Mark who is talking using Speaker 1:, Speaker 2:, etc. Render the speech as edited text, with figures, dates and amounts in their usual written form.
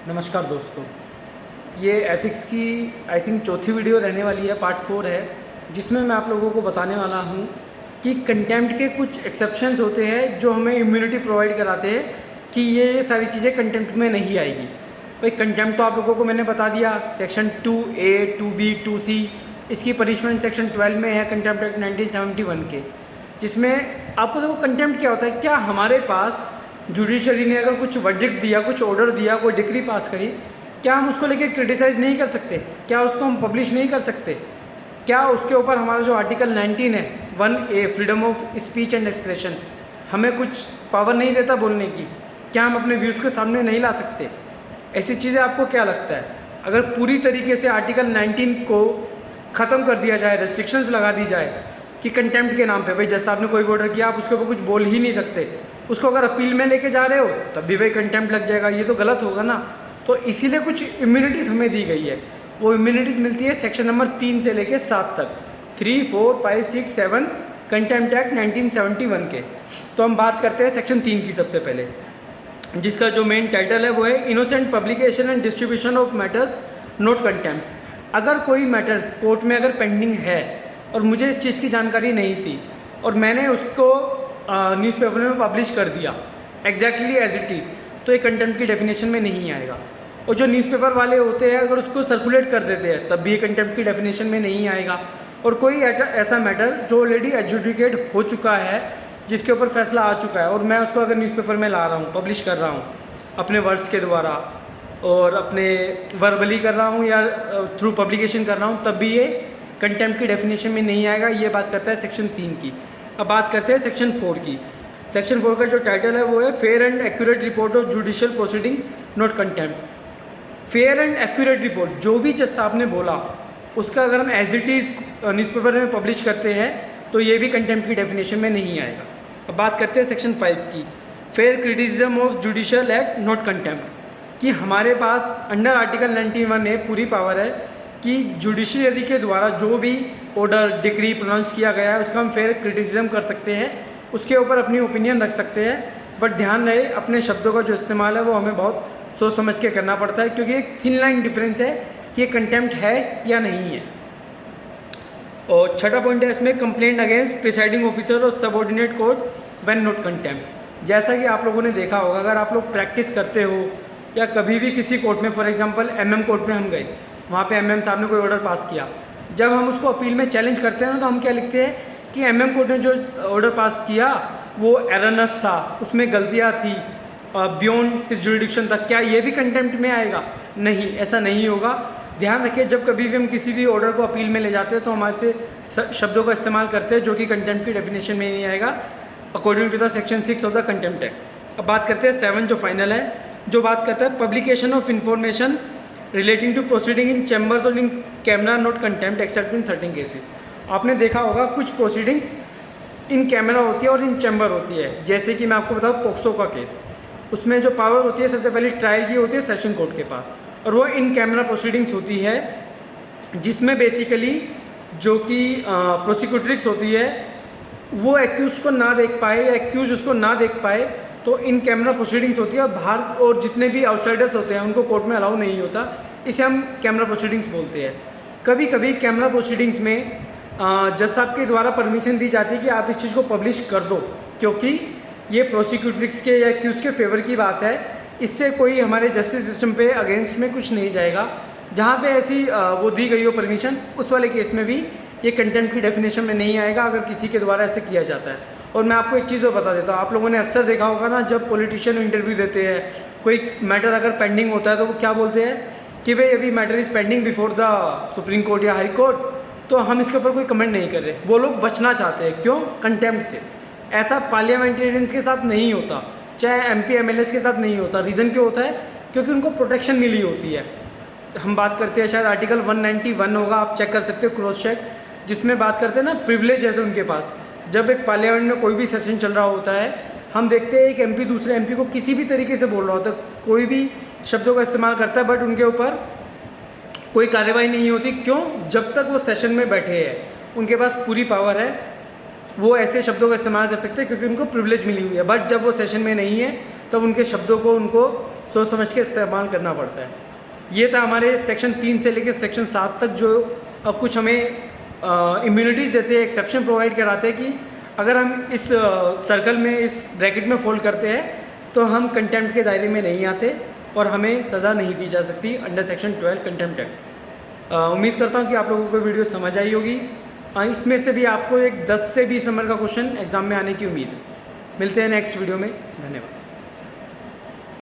Speaker 1: नमस्कार दोस्तों, ये एथिक्स की आई थिंक चौथी वीडियो रहने वाली है, पार्ट 4 है, जिसमें मैं आप लोगों को बताने वाला हूँ कि कंटेम्प्ट के कुछ एक्सेप्शंस होते हैं जो हमें इम्यूनिटी प्रोवाइड कराते हैं कि ये सारी चीज़ें कंटेम्प्ट में नहीं आएगी। भाई कंटेम्प्ट तो आप लोगों को मैंने बता दिया, सेक्शन 2A, 2B, 2C, इसकी पनिशमेंट सेक्शन 12 में है कंटेम्प्ट एक्ट 1971 के, जिसमें आपको देखो कंटेम्प्ट क्या होता है। क्या हमारे पास जुडिशरी ने अगर कुछ वर्डिक्ट दिया, कुछ ऑर्डर दिया, कोई डिक्री पास करी, क्या हम उसको लेके क्रिटिसाइज़ नहीं कर सकते? क्या उसको हम पब्लिश नहीं कर सकते? क्या उसके ऊपर हमारा जो आर्टिकल 19 है 1A freedom of speech and expression हमें कुछ पावर नहीं देता बोलने की? क्या हम अपने व्यूज़ को सामने नहीं ला सकते? ऐसी चीज़ें आपको क्या लगता है? अगर पूरी तरीके से आर्टिकल 19 को ख़त्म कर दिया जाए, रेस्ट्रिक्शंस लगा दी जाए कि कंटेम्प्ट के नाम पे, भाई जैसा आपने कोई ऑर्डर किया आप उसके ऊपर कुछ बोल ही नहीं सकते, उसको अगर अपील में लेके जा रहे हो तब भी भाई कंटेम्प्ट लग जाएगा, ये तो गलत होगा ना। तो इसीलिए कुछ इम्यूनिटीज़ हमें दी गई है। वो इम्यूनिटीज़ मिलती है सेक्शन नंबर 3 से लेके 7 तक, 3, 4, 5, 6, 7 कंटेम्प्ट एक्ट 1971 के। तो हम बात करते हैं सेक्शन 3 की सबसे पहले, जिसका जो मेन टाइटल है वो है innocent publication and distribution of matters not contempt. अगर कोई मैटर कोर्ट में अगर पेंडिंग है और मुझे इस चीज़ की जानकारी नहीं थी और मैंने उसको न्यूज़पेपर में पब्लिश कर दिया एग्जैक्टली एज इट इज़, तो ये कंटेम्प्ट की डेफिनेशन में नहीं आएगा। और जो न्यूज़पेपर वाले होते हैं अगर उसको सर्कुलेट कर देते हैं तब भी ये कंटेम्प्ट की डेफिनेशन में नहीं आएगा। और कोई ऐसा मैटर जो ऑलरेडी एडजुडिकेट हो चुका है, जिसके ऊपर फैसला आ चुका है, और मैं उसको अगर न्यूज़पेपर में ला रहा हूँ, पब्लिश कर रहा हूँ अपने वर्ड्स के द्वारा और अपने वर्बली कर रहा हूँ या थ्रू पब्लिकेशन कर रहा हूँ, तब भी ये कंटेम्प्ट की डेफिनेशन में नहीं आएगा। ये बात करता है सेक्शन 3 की। अब बात करते हैं सेक्शन 4 की। सेक्शन 4 का जो टाइटल है वो है fair and accurate report of judicial proceeding not contempt. Fair and accurate report, जो भी जज साहब ने बोला उसका अगर हम एज इट इज़ न्यूज़पेपर में पब्लिश करते हैं तो ये भी कंटेम्प्ट की डेफिनेशन में नहीं आएगा। अब बात करते हैं सेक्शन 5 की, fair criticism of judicial act not contempt, कि हमारे पास अंडर आर्टिकल 91A पूरी पावर है कि जुडिशरी के द्वारा जो भी ऑर्डर डिक्री प्रोनाउंस किया गया है उसका हम फेयर क्रिटिसिज्म कर सकते हैं, उसके ऊपर अपनी ओपिनियन रख सकते हैं। बट ध्यान रहे अपने शब्दों का जो इस्तेमाल है वो हमें बहुत सोच समझ के करना पड़ता है, क्योंकि एक थिन लाइन डिफरेंस है कि ये कंटेम्प्ट है या नहीं है। और छठा पॉइंट है इसमें, कंप्लेंट अगेंस्ट प्रिसाइडिंग ऑफिसर और subordinate court when not contempt. जैसा कि आप लोगों ने देखा होगा, अगर आप लोग प्रैक्टिस करते हो या कभी भी किसी कोर्ट में, फॉर एग्जांपल MM कोर्ट में हम गए, वहाँ पे MM साहब ने कोई ऑर्डर पास किया, जब हम उसको अपील में चैलेंज करते हैं ना, तो हम क्या लिखते हैं कि MM कोर्ट ने जो ऑर्डर पास किया वो एररनेस था, उसमें गलतियाँ थी, बियॉन्ड इस जुरिडिक्शन तक। क्या ये भी कंटेम्प्ट में आएगा? नहीं, ऐसा नहीं होगा। ध्यान रखिए, जब कभी भी हम किसी भी ऑर्डर को अपील में ले जाते हैं तो हमारे से शब्दों का इस्तेमाल करते हैं जो कि कंटेम्प्ट की डेफिनेशन में नहीं आएगा according to the section 6 of the contempt act. अब बात करते हैं 7 जो फाइनल है, जो बात करता है publication of information relating to proceeding in chambers और in camera not contempt except in certain cases. आपने देखा होगा कुछ प्रोसीडिंग्स इन कैमरा होती है और इन चैम्बर होती है। जैसे कि मैं आपको बताऊँ पोक्सो का केस, उसमें जो पावर होती है सबसे पहले ट्रायल की होती है सेशन कोर्ट के पास, और वो इन कैमरा प्रोसीडिंग्स होती है, जिसमें बेसिकली जो कि प्रोसिक्यूट्रिक्स होती है वो एक्यूज को ना देख पाए या एक्यूज उसको ना देख पाए, तो इन कैमरा प्रोसीडिंग्स होती है। और बाहर और जितने भी आउटसाइडर्स होते हैं उनको कोर्ट में अलाउ नहीं होता, इसे हम कैमरा प्रोसीडिंग्स बोलते हैं। कभी कभी कैमरा प्रोसीडिंग्स में जज साहब के द्वारा परमिशन दी जाती है कि आप इस चीज़ को पब्लिश कर दो, क्योंकि ये प्रोसिक्यूट्रिक्स के या एक्यूज के फेवर की बात है, इससे कोई हमारे जस्टिस सिस्टम पे अगेंस्ट में कुछ नहीं जाएगा। जहाँ पे ऐसी वो दी गई हो परमिशन, उस वाले केस में भी ये कंटेम्प्ट की डेफिनेशन में नहीं आएगा अगर किसी के द्वारा ऐसे किया जाता है। और मैं आपको एक चीज़ और बता देता हूँ, आप लोगों ने अक्सर देखा होगा ना, जब पॉलिटिशियन इंटरव्यू देते हैं, कोई मैटर अगर पेंडिंग होता है तो वो क्या बोलते हैं कि भाई अभी matter is pending before the supreme court या हाई कोर्ट, तो हम इसके ऊपर कोई कमेंट नहीं कर रहे। वो लोग बचना चाहते हैं, क्यों? कंटेम्प्ट से। ऐसा पार्लियामेंटेरियंस के साथ नहीं होता, चाहे MP MLAs के साथ नहीं होता। रीज़न क्यों होता है? क्योंकि उनको प्रोटेक्शन मिली होती है। हम बात करते हैं शायद आर्टिकल 191 होगा, आप चेक कर सकते हो, क्रॉस चेक, जिसमें बात करते हैं ना प्रिविलेज है उनके पास। जब एक पार्लियामेंट में कोई भी सेशन चल रहा होता है, हम देखते हैं एक MP दूसरे MP को किसी भी तरीके से बोल रहा होता है, कोई भी शब्दों का इस्तेमाल करता है, बट उनके ऊपर कोई कार्रवाई नहीं होती। क्यों? जब तक वो सेशन में बैठे हैं उनके पास पूरी पावर है, वो ऐसे शब्दों का इस्तेमाल कर सकते हैं क्योंकि उनको प्रिविलेज मिली हुई है। बट जब वो सेशन में नहीं है तब उनके शब्दों को उनको सोच समझ के इस्तेमाल करना पड़ता है। ये था हमारे सेक्शन 3 से लेकर सेक्शन 7 तक जो कुछ हमें इम्यूनिटीज़ देते हैं, एक्सेप्शन प्रोवाइड कराते हैं कि अगर हम इस सर्कल में, इस ब्रैकेट में फोल्ड करते हैं तो हम कंटेम्प्ट के दायरे में नहीं आते और हमें सज़ा नहीं दी जा सकती अंडर सेक्शन 12 कंटेम्प्ट एक्ट। उम्मीद करता हूँ कि आप लोगों को वीडियो समझ आई होगी। इसमें से भी आपको एक 10 से 20 नंबर का क्वेश्चन एग्जाम में आने की उम्मीद है। मिलते हैं नेक्स्ट वीडियो में। धन्यवाद।